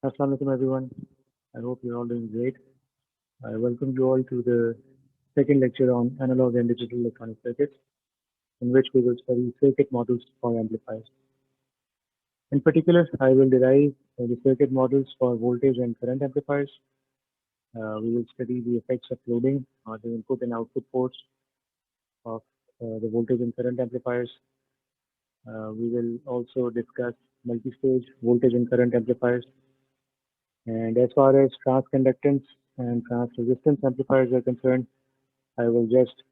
Assalamu alaikum everyone. I hope you're all doing great. I welcome you all to the second lecture on analog and digital electronic circuits, in which we will study circuit models for amplifiers. In particular, I will derive the circuit models for voltage and current amplifiers. We will study the effects of loading on the input and output ports of the voltage and current amplifiers. We will also discuss multi-stage voltage and current amplifiers. And as far as transconductance and transresistance amplifiers are concerned, I will just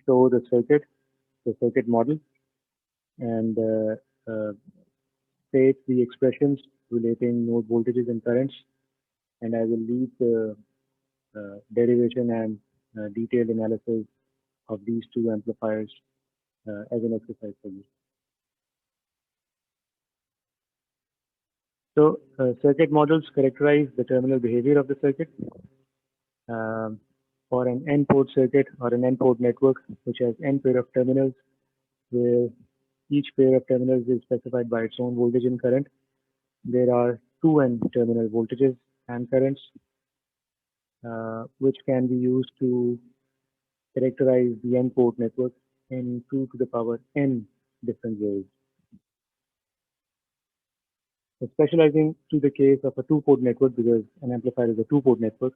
show the circuit model, and state the expressions relating node voltages and currents, and I will leave the derivation and detailed analysis of these two amplifiers as an exercise for you. So, circuit models characterize the terminal behavior of the circuit. For an N-port circuit or an N-port network, which has N pair of terminals, where each pair of terminals is specified by its own voltage and current, there are two N terminal voltages and currents, which can be used to characterize the N-port network in 2 to the power N different ways. So specializing to the case of a two-port network, because an amplifier is a two-port network,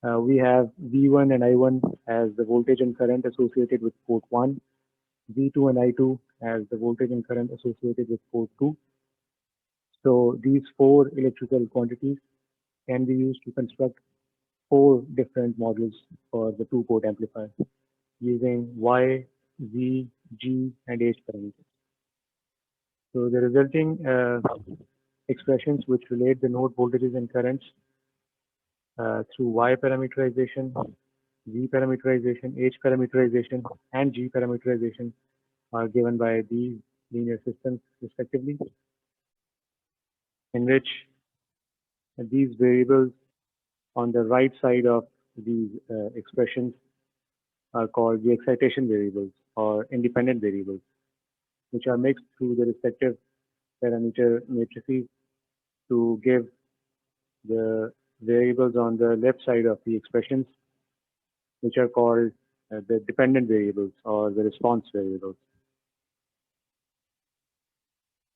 we have V1 and I1 as the voltage and current associated with port 1, V2 and I2 as the voltage and current associated with port 2. So these four electrical quantities can be used to construct four different models for the two-port amplifier using Y, V, G, and H parameters. So the resulting expressions which relate the node voltages and currents through Y parameterization, V parameterization, H parameterization, and G parameterization are given by these linear systems respectively, in which these variables on the right side of these expressions are called the excitation variables or independent variables, which are mixed through the respective parameter matrices to give the variables on the left side of the expressions, which are called the dependent variables or the response variables.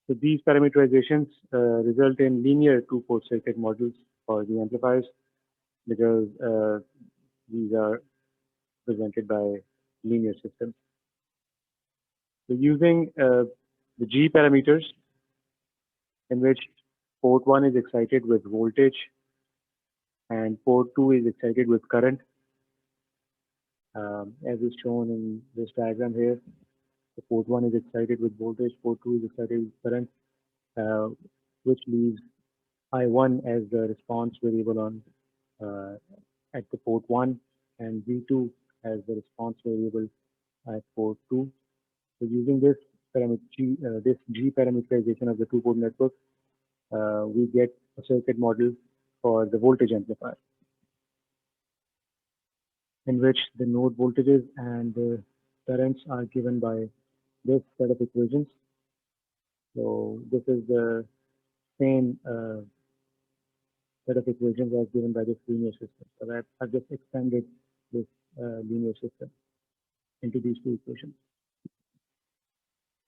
So these parameterizations result in linear two-port circuit models for the amplifiers, because these are presented by linear systems. So using the G parameters, in which port 1 is excited with voltage and port 2 is excited with current, as is shown in this diagram here. So port 1 is excited with voltage, port 2 is excited with current, which leaves I1 as the response variable on at the port 1 and V2 as the response variable at port 2. So using this this G parameterization of the two-port network, we get a circuit model for the voltage amplifier, in which the node voltages and the currents are given by this set of equations. So this is the same set of equations as given by this linear system. So I've just expanded this linear system into these two equations.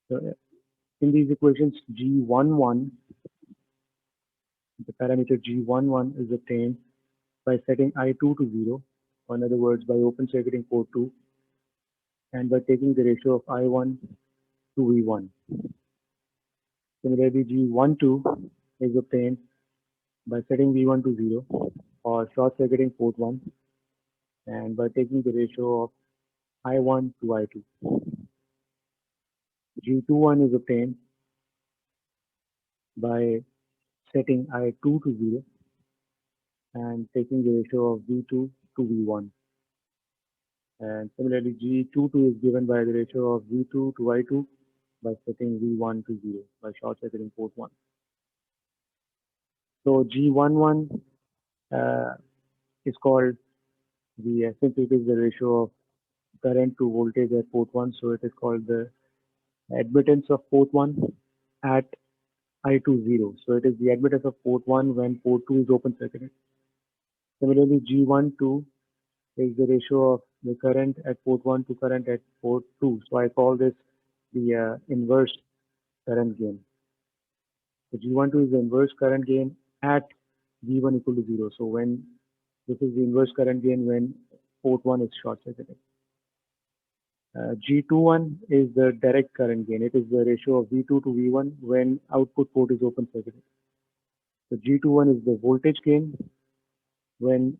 So in these equations, G11, the parameter G11 is obtained by setting I2 to 0, or in other words, by open circuiting port 2, and by taking the ratio of I1 to V1. Similarly, G12 is obtained by setting V1 to 0, or short circuiting port 1, and by taking the ratio of I1 to I2. G21 is obtained by setting I2 to 0 and taking the ratio of V2 to V1. And similarly, G22 is given by the ratio of V2 to I2 by setting V1 to 0 by short circuiting port 1. So G11 is called since it is the ratio of current to voltage at port 1, so it is called the admittance of port 1 at I2 0. So it is the admittance of port 1 when port 2 is open circuited. Similarly, G12 is the ratio of the current at port 1 to current at port 2. So I call this the inverse current gain. So G12 is the inverse current gain at V1 equal to 0. So when this is the inverse current gain when port 1 is short circuited. G21 is the direct current gain. It is the ratio of V2 to V1 when output port is open circuited. So G21 is the voltage gain when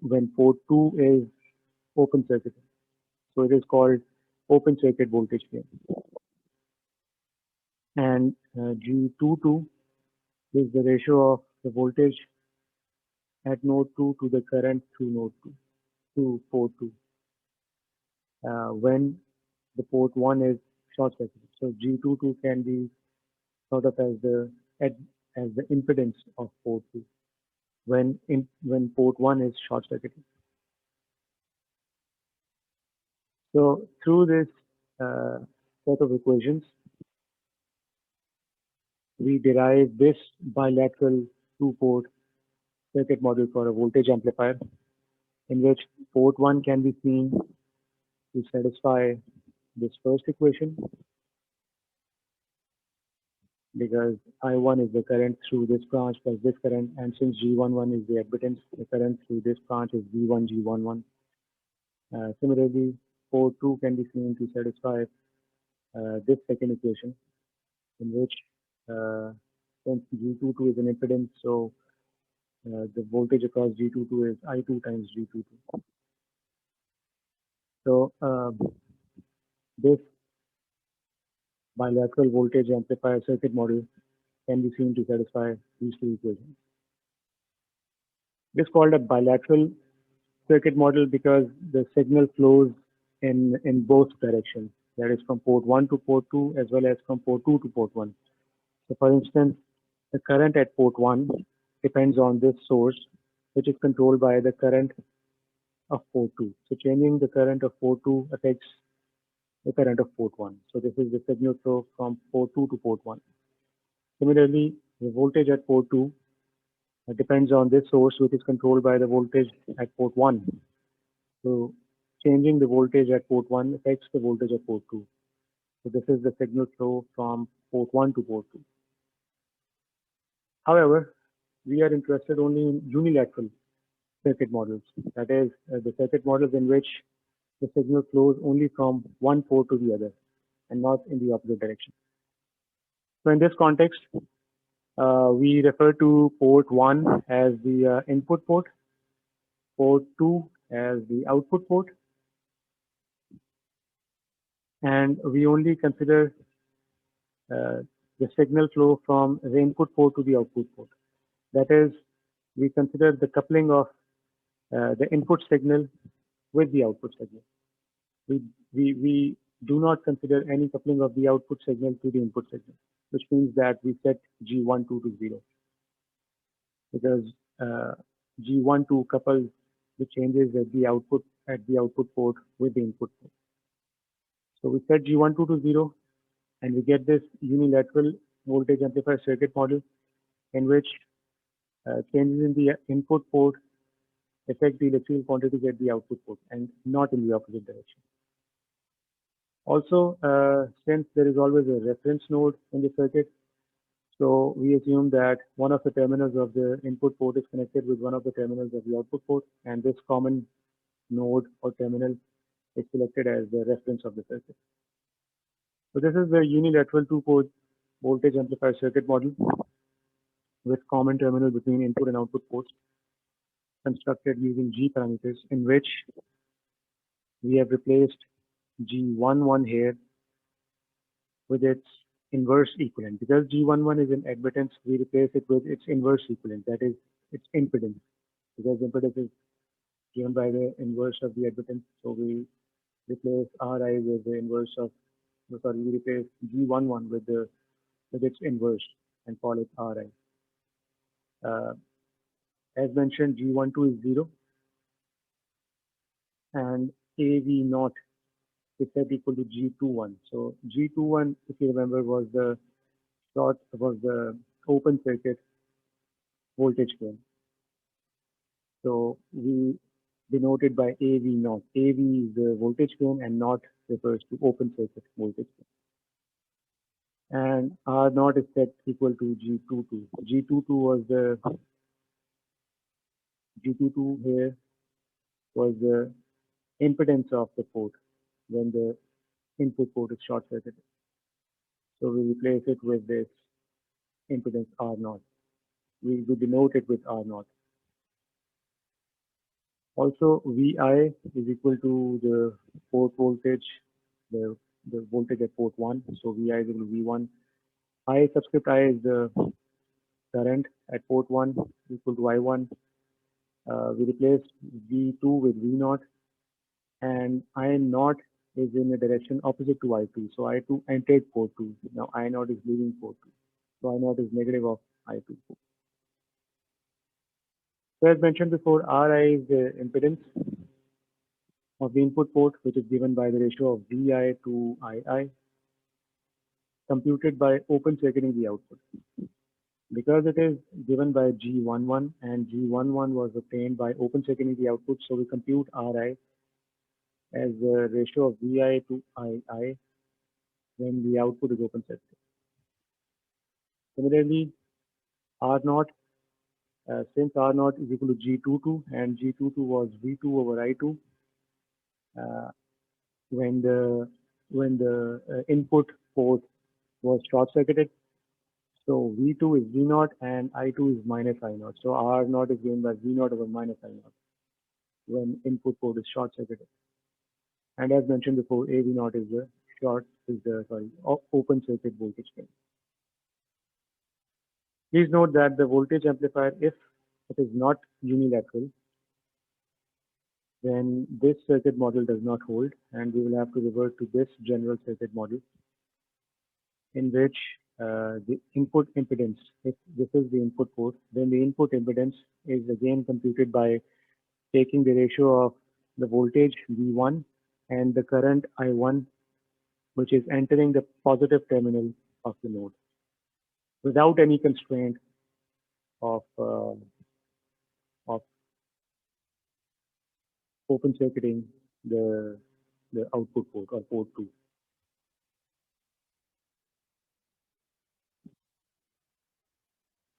when port 2 is open circuited. So it is called open circuit voltage gain. And G22 is the ratio of the voltage at node 2 to the current through node 2 to port 2 when the port 1 is short circuited. So G22 can be thought of as the impedance of port 2 when port 1 is short circuited. So through this set of equations, we derive this bilateral two-port circuit model for a voltage amplifier in which port 1 can be seen to satisfy this first equation because I1 is the current through this branch plus this current, and since G11 is the admittance, the current through this branch is V1 G11. Similarly, port 2 can be seen to satisfy this second equation in which since G22 is an impedance, so the voltage across G22 is I2 times G22. So this bilateral voltage amplifier circuit model can be seen to satisfy these two equations. It is called a bilateral circuit model because the signal flows in both directions. That is from port 1 to port 2 as well as from port 2 to port 1. So for instance, the current at port 1 depends on this source, which is controlled by the current of port 2. So changing the current of port 2 affects the current of port 1. So this is the signal flow from port 2 to port 1. Similarly, the voltage at port 2 depends on this source, which is controlled by the voltage at port 1. So changing the voltage at port 1 affects the voltage at port 2. So this is the signal flow from port 1 to port 2. However, we are interested only in unilateral circuit models. That is, the circuit models in which the signal flows only from one port to the other and not in the opposite direction. So in this context, we refer to port 1 as the input port, port 2 as the output port, and we only consider the signal flow from the input port to the output port. That is, we consider the coupling of the input signal with the output signal. We do not consider any coupling of the output signal to the input signal, which means that we set G12 to 0 because G12 couples the changes at the output port with the input port. So we set G12 to 0 and we get this unilateral voltage amplifier circuit model in which changes in the input port affect the electrical quantities at the output port and not in the opposite direction. Also, since there is always a reference node in the circuit, so we assume that one of the terminals of the input port is connected with one of the terminals of the output port, and this common node or terminal is selected as the reference of the circuit. So this is the unilateral two-port voltage amplifier circuit model with common terminal between input and output ports constructed using G parameters in which we have replaced G11 here with its inverse equivalent. Because G11 is an admittance, we replace it with its inverse equivalent, that is its impedance. Because impedance is given by the inverse of the admittance, so we replace Ri with the inverse of, sorry, we replace G11 with its inverse and call it Ri. As mentioned, G12 is 0 and AV0 is set equal to G21. So G21, if you remember, was the short was the open circuit voltage gain. So we denote it by AV naught. AV is the voltage gain and naught refers to open circuit voltage gain. And R naught is set equal to G22. G22 was the G22 here was the impedance of the port when the input port is short circuited. So we replace it with this impedance R naught. We denote it with R naught. Also, Vi is equal to the port voltage, the, the voltage at port 1. So Vi is equal to V1. I subscript I is the current at port 1 equal to I1. We replace V2 with V0, and I0 is in the direction opposite to I2. So I2 entered port 2. Now I0 is leaving port 2. So I0 is negative of I2. So as mentioned before, Ri is the impedance of the input port, which is given by the ratio of Vi to Ii, computed by open circuiting the output. Because it is given by G11 and G11 was obtained by open circuiting the output, so we compute Ri as the ratio of Vi to Ii when the output is open circuit. Similarly, R0, since R0 is equal to G22 and G22 was V2 over I2, uh, when the input port was short circuited, so V2 is V0 and I2 is minus I0. So R0 is given by V0 over minus I0 when input port is short circuited. And as mentioned before, AV0 is the open circuit voltage gain. Please note that the voltage amplifier, if it is not unilateral, then this circuit model does not hold, and we will have to revert to this general circuit model in which the input impedance, if this is the input port, then the input impedance is again computed by taking the ratio of the voltage V1 and the current I1, which is entering the positive terminal of the node without any constraint of open circuiting the output port or port 2.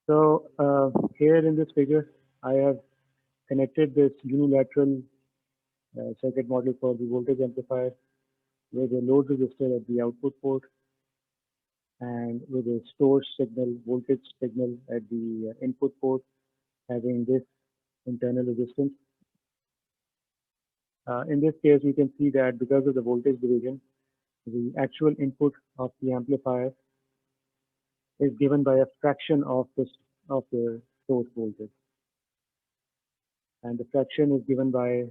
So here in this figure, I have connected this unilateral circuit model for the voltage amplifier with a load resistor at the output port and with a source signal, voltage signal at the input port, having this internal resistance. In this case, we can see that because of the voltage division, the actual input of the amplifier is given by a fraction of the source voltage, and the fraction is given by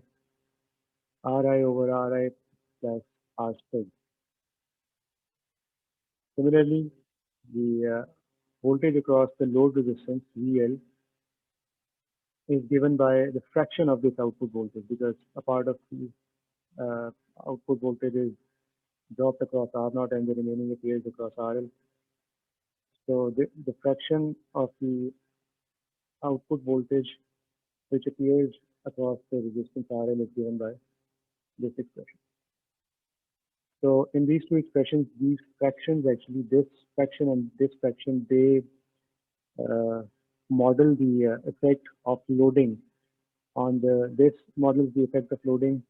Ri over Ri plus R squared. Similarly, the voltage across the load resistance VL is given by the fraction of this output voltage, because a part of the uh, output voltage is dropped across R0 and the remaining appears across RL. So the fraction of the output voltage which appears across the resistance RL is given by this expression. So in these two expressions, these fractions actually, this fraction and this fraction, they uh, model the effect of loading on this models the effect of loading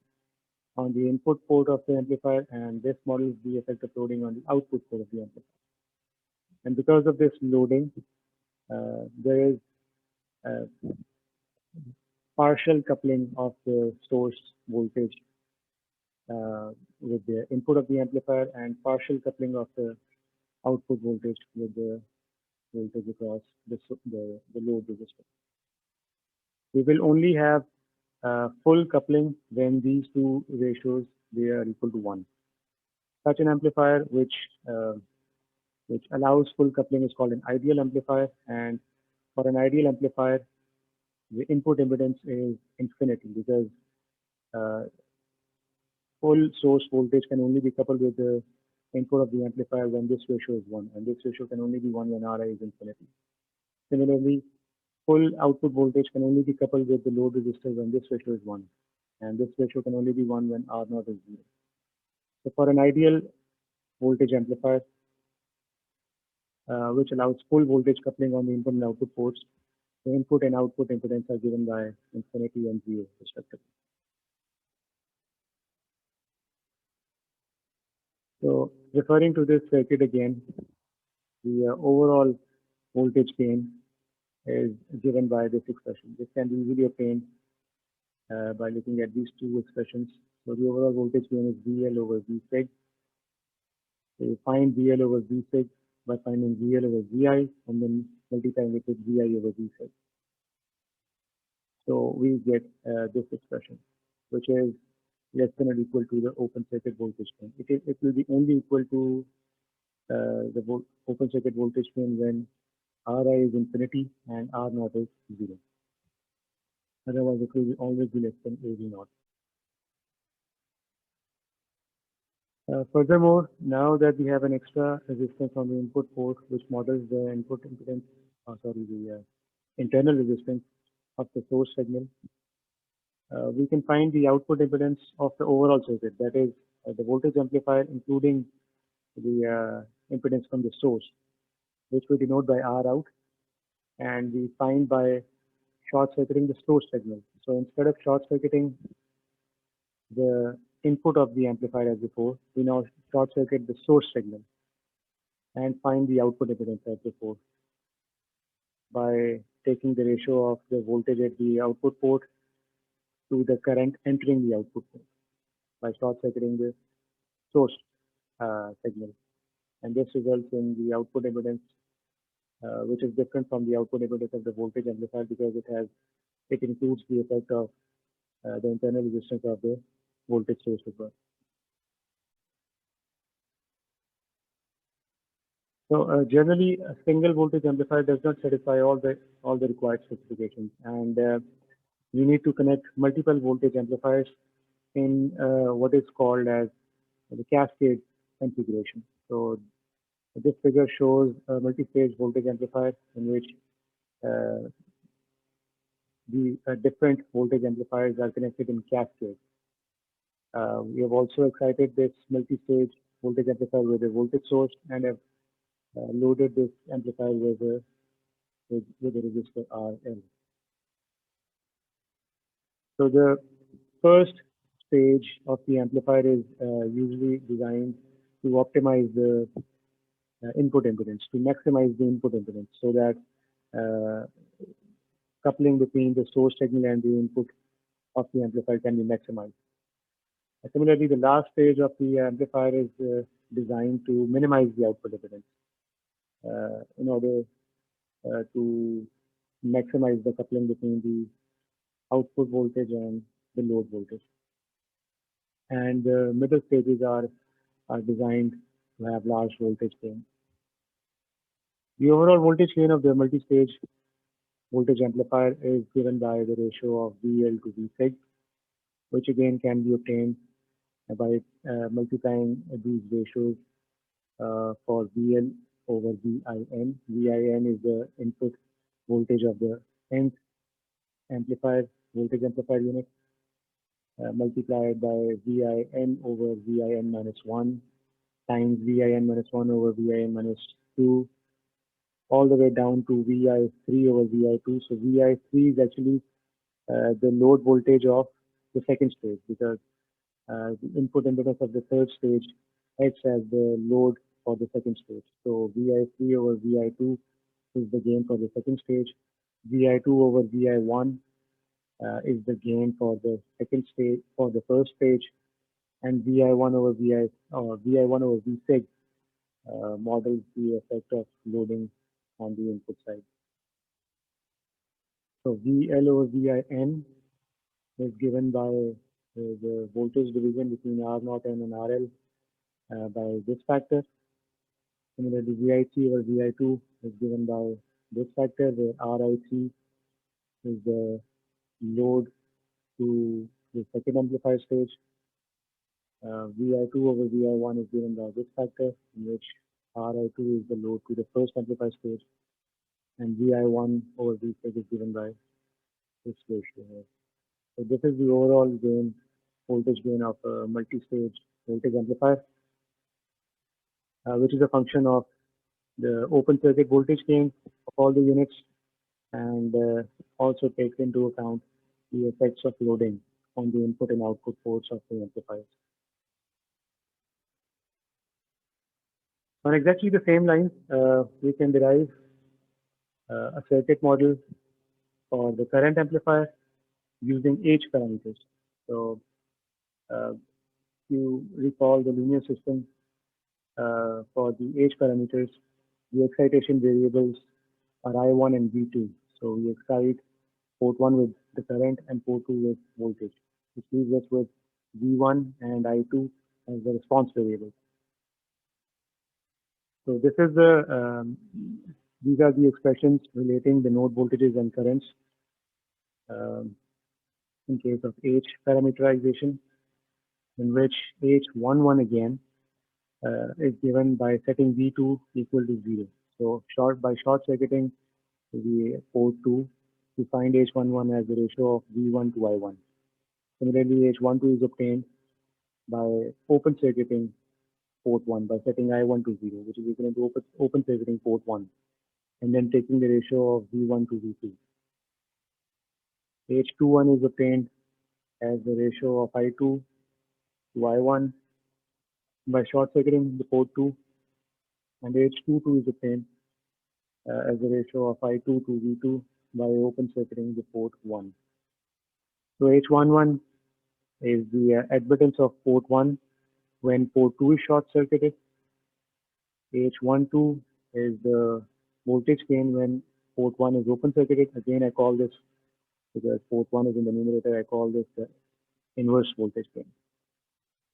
on the input port of the amplifier, and this models the effect of loading on the output port of the amplifier. And because of this loading, there is partial coupling of the source voltage with the input of the amplifier and partial coupling of the output voltage with the voltage across the load resistor. We will only have full coupling when these two ratios they are equal to 1. Such an amplifier which allows full coupling is called an ideal amplifier, and for an ideal amplifier, the input impedance is infinity, because uh, full source voltage can only be coupled with the input of the amplifier when this ratio is 1, and this ratio can only be 1 when Ri is infinity. Similarly, full output voltage can only be coupled with the load resistor when this ratio is 1, and this ratio can only be 1 when R0 is 0. So for an ideal voltage amplifier, which allows full voltage coupling on the input and output ports, the input and output impedance are given by infinity and 0 respectively. So referring to this circuit again, the overall voltage gain is given by this expression. This can be easily obtained by looking at these two expressions. So the overall voltage gain is VL over V sig. So you find VL over V sig by finding VL over VI and then multiplying it with VI over V sig. So we get this expression, which is less than or equal to the open circuit voltage gain. It will be only equal to the open circuit voltage gain when Ri is infinity and R naught is 0. Otherwise, it will always be less than AV naught. Furthermore, now that we have an extra resistance on the input port, which models the input impedance, the internal resistance of the source signal, we can find the output impedance of the overall circuit, that is the voltage amplifier, including the impedance from the source, which we denote by R out, and we find by short circuiting the source signal. So instead of short circuiting the input of the amplifier as before, we now short circuit the source signal and find the output impedance as before by taking the ratio of the voltage at the output port to the current entering the output port by short circuiting the source signal. And this results in the output impedance, which is different from the output impedance of the voltage amplifier because it includes the effect of the internal resistance of the voltage source as well. So generally, a single voltage amplifier does not satisfy all the required specifications, and you need to connect multiple voltage amplifiers in what is called as the cascade configuration. So this figure shows a multi-stage voltage amplifier in which the different voltage amplifiers are connected in cascade. We have also excited this multi-stage voltage amplifier with a voltage source and have loaded this amplifier with a resistor RL. So the first stage of the amplifier is usually designed to optimize the input impedance, to maximize the input impedance so that coupling between the source signal and the input of the amplifier can be maximized. Similarly, the last stage of the amplifier is designed to minimize the output impedance in order to maximize the coupling between the output voltage and the load voltage. And the middle stages are designed to have large voltage gain. The overall voltage gain of the multi-stage voltage amplifier is given by the ratio of VL to V sig, which again can be obtained by multiplying these ratios for VL over VIN. VIN is the input voltage of the nth amplifier, voltage amplifier unit, multiplied by VIN over VIN minus 1 times VIN minus 1 over VIN minus 2, all the way down to VI3 over VI2. So VI3 is actually the load voltage of the second stage because the input impedance of the third stage acts as the load for the second stage. So VI3 over VI2 is the gain for the second stage. VI2 over VI1 is the gain for the second stage, for the first stage, and VI1 over VI1 over V sig models the effect of loading on the input side. So VL over VIN is given by the voltage division between R0 and RL by this factor. Similarly, VI3 over VI2 is given by this factor, where RI3 is the load to the second amplifier stage, Vi2 over Vi1 is given by this factor, in which Ri2 is the load to the first amplifier stage, and Vi1 over V stage is given by this ratio here. So this is the overall gain, voltage gain of a multi-stage voltage amplifier, which is a function of the open circuit voltage gain of all the units, and also takes into account the effects of loading on the input and output ports of the amplifiers. On exactly the same lines, we can derive a circuit model for the current amplifier using H parameters. So you recall the linear system for the H parameters, the excitation variables are I1 and V2. So we excite port 1 with the current and port 2 with voltage, which leaves us with V1 and I2 as the response variables. So this is these are the expressions relating the node voltages and currents um, in case of H parameterization, in which H11 again is given by setting V2 equal to 0. So by short circuiting the port 2, we find H11 as the ratio of V1 to I1. Similarly, H12 is obtained by open circuiting port 1 by setting I1 to 0, which is equivalent to open circuiting port 1, and then taking the ratio of V1 to V2. H21 is obtained as the ratio of I2 to I1 by short circuiting the port 2, and H22 is obtained as the ratio of I2 to V2 by open circuiting the port 1. So H11 is the admittance of port 1 when port 2 is short circuited. H12 is the voltage gain when port 1 is open circuited. Again, I call this, because port 1 is in the numerator, I call this the inverse voltage gain.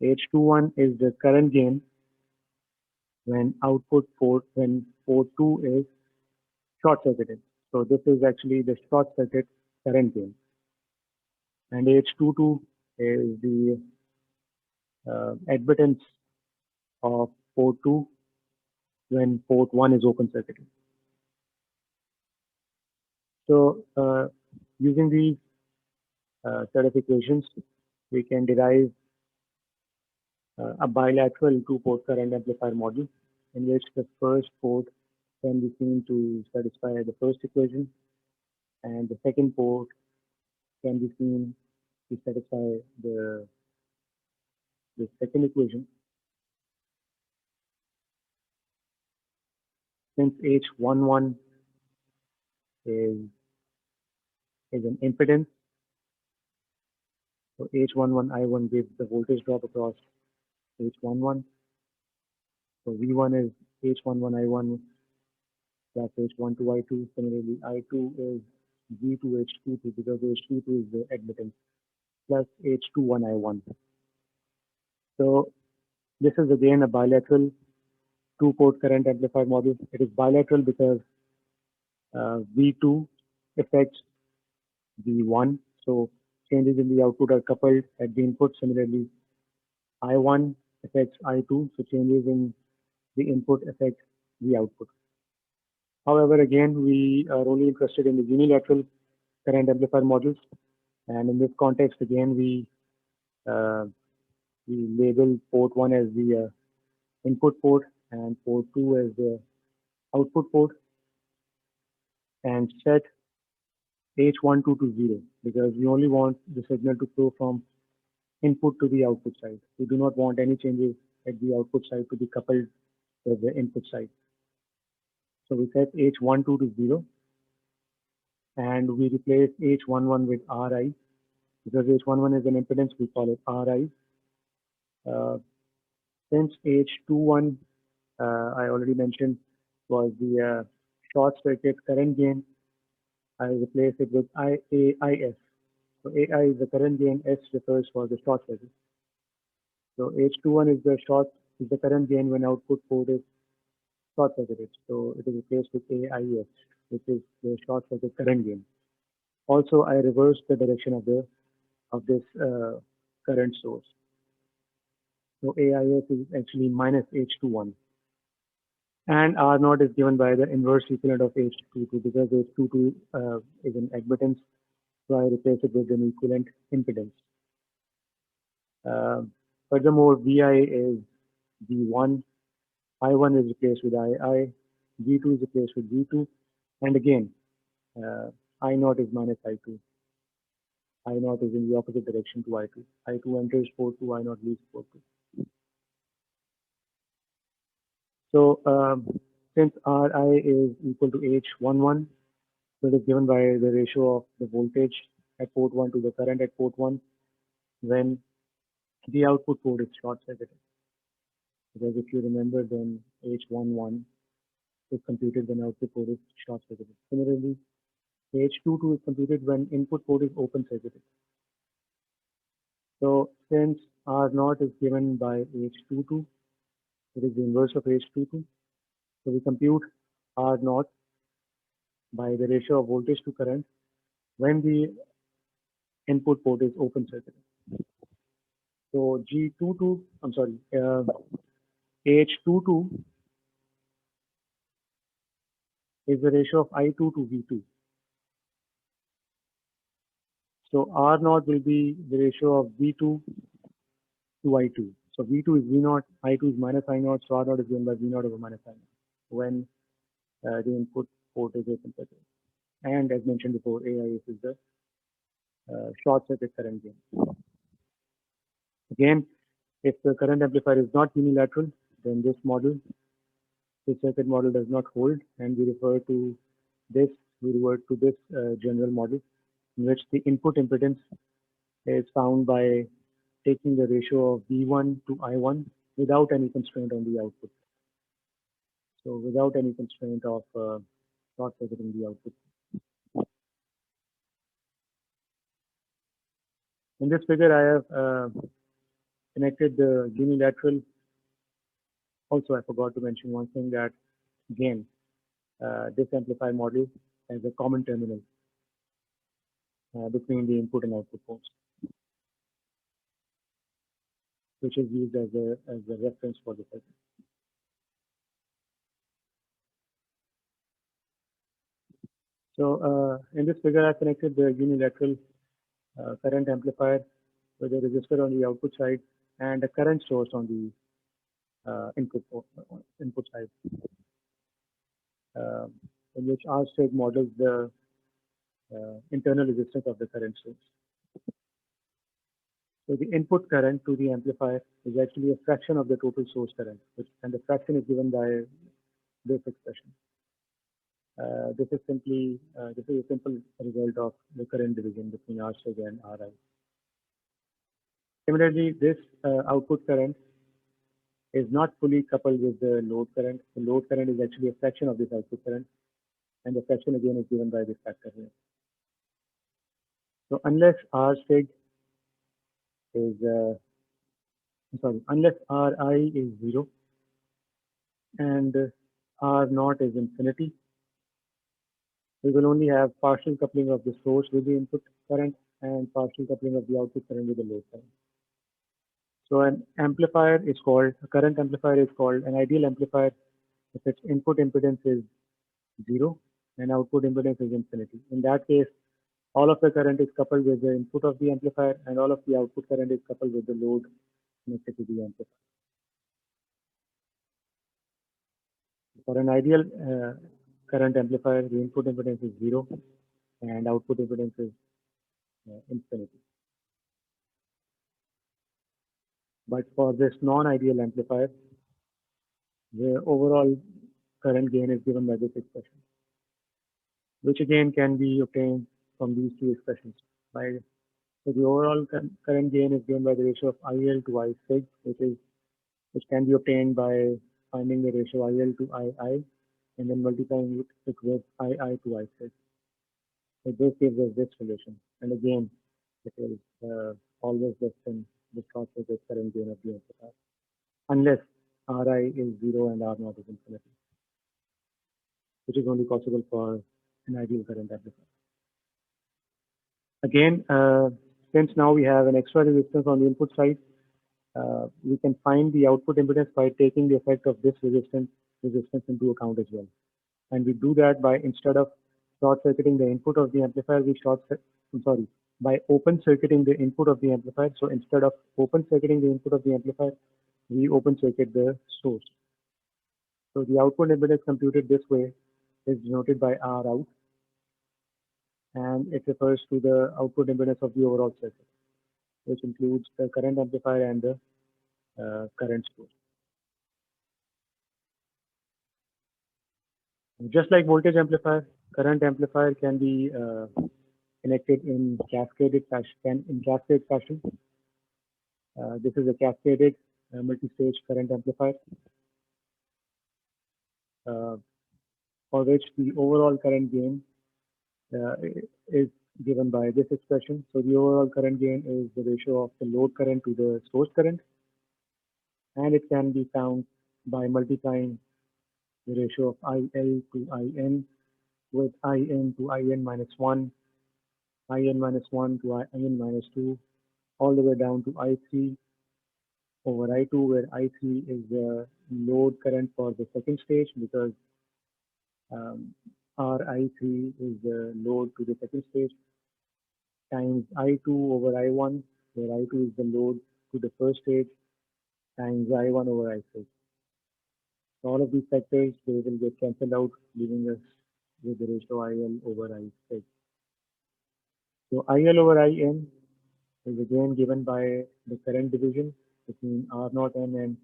H21 is the current gain when port 2 is short circuited. So this is actually the short circuit current gain. And H22 is the admittance of port 2 when port 1 is open circuited. So using these set of equations, we can derive a bilateral two-port current amplifier model in which the first port can be seen to satisfy the first equation, and the second port can be seen to satisfy the second equation. Since H11 is an impedance, so H11 I1 gives the voltage drop across H11. So V1 is H11 I1 plus H12 I2. Similarly, I2 is V2 H22 because H22 is the admittance plus H21 I1. So this is again a bilateral two-port current amplifier model. It is bilateral because V2 affects V1, so changes in the output are coupled at the input. Similarly, I1 affects I2, so changes in the input affect the output. However, again, we are only interested in the unilateral current amplifier models, and in this context, again, we label port 1 as the input port and port 2 as the output port, and set H12 to 0 because we only want the signal to flow from input to the output side. We do not want any changes at the output side to be coupled with the input side. So we set H12 to 0, and we replace H11 with Ri. Because H11 is an impedance, we call it Ri. Since H21, I already mentioned, was the short circuit current gain, I replace it with AIS. So AI is the current gain, S refers for the short circuit. So H21 is the current gain when output port is short circuited. So it is replaced with AIS, which is the short circuit current gain. Also, I reversed the direction of this current source. So AIS is actually minus H21. And R naught is given by the inverse equivalent of H22 because H22 is an admittance, so I replace it with an equivalent impedance. Furthermore, VI is V1, I1 is replaced with II, V2 is replaced with V2, and again, I naught is minus I2. I naught is in the opposite direction to I2. I2 enters port 2, I naught leaves port 2. So since Ri is equal to H11, so it is given by the ratio of the voltage at port 1 to the current at port 1 when the output port is short circuited. Because if you remember, then H11 is computed when output port is short circuited. Similarly, H22 is computed when input port is open circuited. So since R naught is given by H22, it is the inverse of H22. So we compute R naught by the ratio of voltage to current when the input port is open circuited. So G22, I'm sorry, H22 is the ratio of I2 to V2. So R naught will be the ratio of V2 to I2. So V2 is V naught, I2 is minus I naught, so R naught is given by V naught over minus I naught when the input port is open circuit. And as mentioned before, AIS is the short circuit current gain. Again, if the current amplifier is not unilateral, then this circuit model does not hold, and we revert to this general model in which the input impedance is found by taking the ratio of V1 to I1 without any constraint on the output. So without any constraint of short circuiting the output. In this figure, I have connected the unilateral. Also, I forgot to mention one thing that again, this amplifier model has a common terminal between the input and output ports, which is used as a reference for the circuit. So in this figure, I connected the unilateral current amplifier with a resistor on the output side and a current source on the input side, in which R state models the internal resistance of the current source. So the input current to the amplifier is actually a fraction of the total source current, and the fraction is given by this expression. This is a simple result of the current division between R state and Ri. Similarly, this output current is not fully coupled with the load current. The load current is actually a fraction of this output current, and the fraction again is given by this factor here. So unless R state is unless Ri is 0 and R naught is infinity, we will only have partial coupling of the source with the input current and partial coupling of the output current with the load current. So a current amplifier is called an ideal amplifier if its input impedance is 0 and output impedance is infinity. In that case, all of the current is coupled with the input of the amplifier and all of the output current is coupled with the load connected to the amplifier. For an ideal current amplifier, the input impedance is 0 and output impedance is infinity. But for this non-ideal amplifier, the overall current gain is given by this expression, which again can be obtained from these two expressions. So the overall current gain is given by the ratio of IL to I sig, which can be obtained by finding the ratio IL to II and then multiplying it with II to I sig. So this gives us this relation. And again, it is always less than the short circuit current gain of the amplifier, unless Ri is 0 and R naught is infinity, which is only possible for an ideal current amplifier. Again, since now we have an extra resistance on the input side, we can find the output impedance by taking the effect of this resistance into account as well. And we do that by, instead of short circuiting the input of the amplifier, by open circuiting the input of the amplifier. So instead of open circuiting the input of the amplifier, we open circuit the source. So the output impedance computed this way is denoted by R out, and it refers to the output impedance of the overall circuit, which includes the current amplifier and the current source. Just like voltage amplifier, current amplifier can be connected in cascaded fashion. This is a cascaded multi-stage current amplifier, uh, for which the overall current gain is given by this expression. So the overall current gain is the ratio of the load current to the source current, and it can be found by multiplying the ratio of IL to IN with IN to IN minus 1, IN minus 1 to IN minus 2, all the way down to I3 over I2, where I3 is the load current for the second stage, because RI3 is the load to the second stage, times I2 over I1, where I2 is the load to the first stage, times I1 over I6. So all of these factors, they will get cancelled out, leaving us with the ratio IL over I6. So IL over IN is again given by the current division between R0N and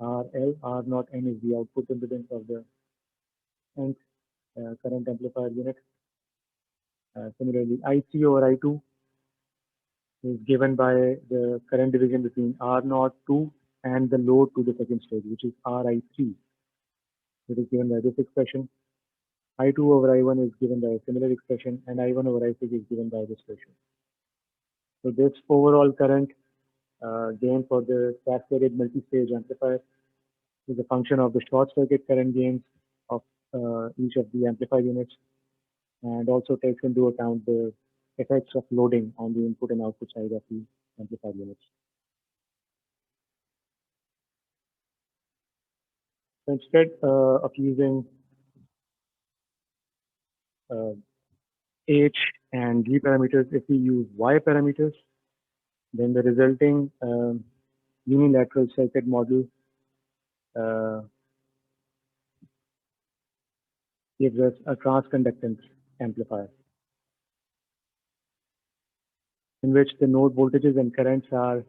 RL. R0N is the output impedance of the nth current amplifier unit. Similarly, I3 over I2 is given by the current division between R02 and the load to the second stage, which is RI3. It is given by this expression. I2 over I1 is given by a similar expression, and I1 over I6 is given by this ratio. So this overall current gain for the cascaded multi-stage amplifier is a function of the short circuit current gains of each of the amplifier units, and also takes into account the effects of loading on the input and output side of the amplifier units. So instead of using H and G parameters, if we use Y parameters, then the resulting unilateral circuit model uh, gives us a transconductance amplifier, in which the node voltages and currents are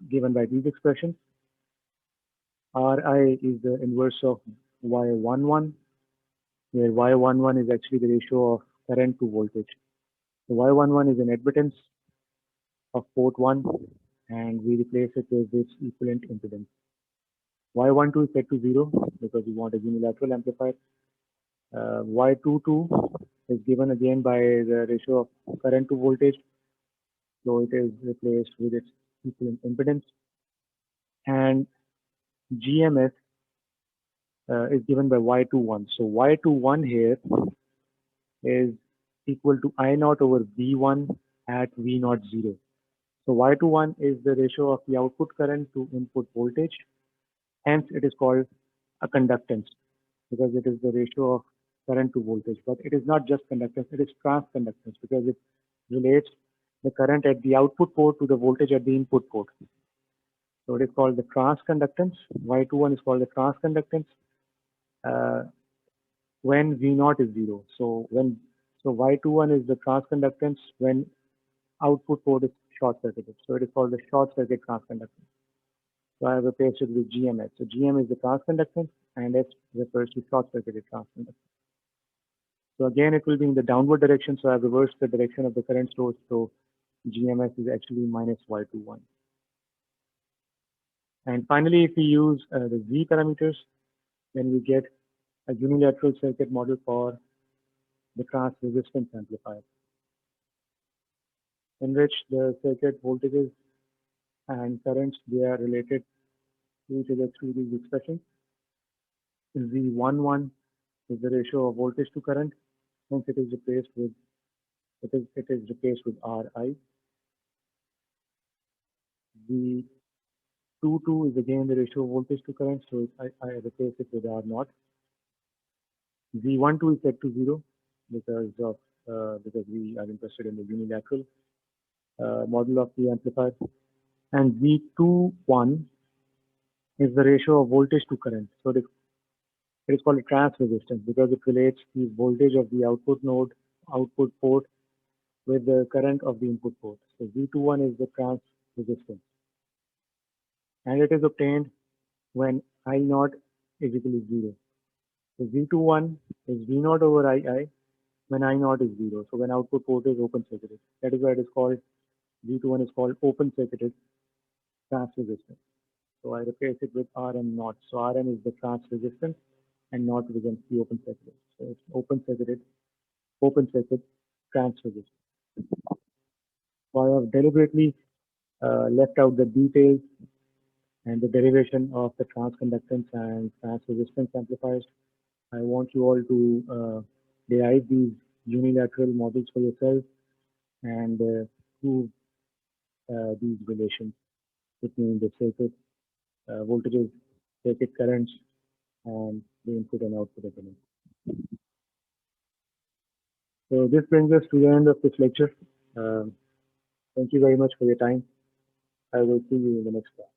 given by these expressions. Ri is the inverse of Y11, where Y11 is actually the ratio of current to voltage. So Y11 is an admittance of port 1, and we replace it with this equivalent impedance. Y12 is set to 0 because we want a unilateral amplifier. Y22 is given again by the ratio of current to voltage, so it is replaced with its equivalent impedance. And GMS is given by Y21. So Y21 here is equal to I0 over V1 at V0 0. So Y21 is the ratio of the output current to input voltage. Hence, it is called a conductance, because it is the ratio of current to voltage. But it is not just conductance, it is transconductance, because it relates the current at the output port to the voltage at the input port. So it is called the transconductance. Y21 is called the transconductance when V0 is 0. So Y21 is the transconductance when output port is short circuited. So it is called the short circuit transconductance. So I have replaced it with GMS. So GM is the transconductance, and S refers to short circuited transconductance. So again, it will be in the downward direction. So I've reversed the direction of the current source. So GMS is actually minus Y21. And finally, if we use the Z parameters, then we get a unilateral circuit model for the trans resistance amplifier, in which the circuit voltages and currents, they are related to each other through these expressions. Z11 is the ratio of voltage to current, hence it is replaced with Ri. V 22 is again the ratio of voltage to current, so I replace it with R naught. V12 is set to 0 because we are interested in the unilateral model of the amplifier. And V21 is the ratio of voltage to current. So it is called a trans resistance because it relates the voltage of the output node, output port with the current of the input port. So V21 is the trans resistance. And it is obtained when I naught is equal to 0. So V21 is V naught over II when I naught is 0. So when output port is open circuited. That is why it is called V21 is called open circuited trans resistance. So I replace it with Rm naught. So Rm is the trans resistance and naught represents the open circuit. So it's open circuit trans resistance. So I have deliberately left out the details and the derivation of the transconductance and trans resistance amplifiers. I want you all to derive these unilateral models for yourself and prove these relations between the circuit voltages, circuit currents, and the input and output element. So this brings us to the end of this lecture. Thank you very much for your time. I will see you in the next class.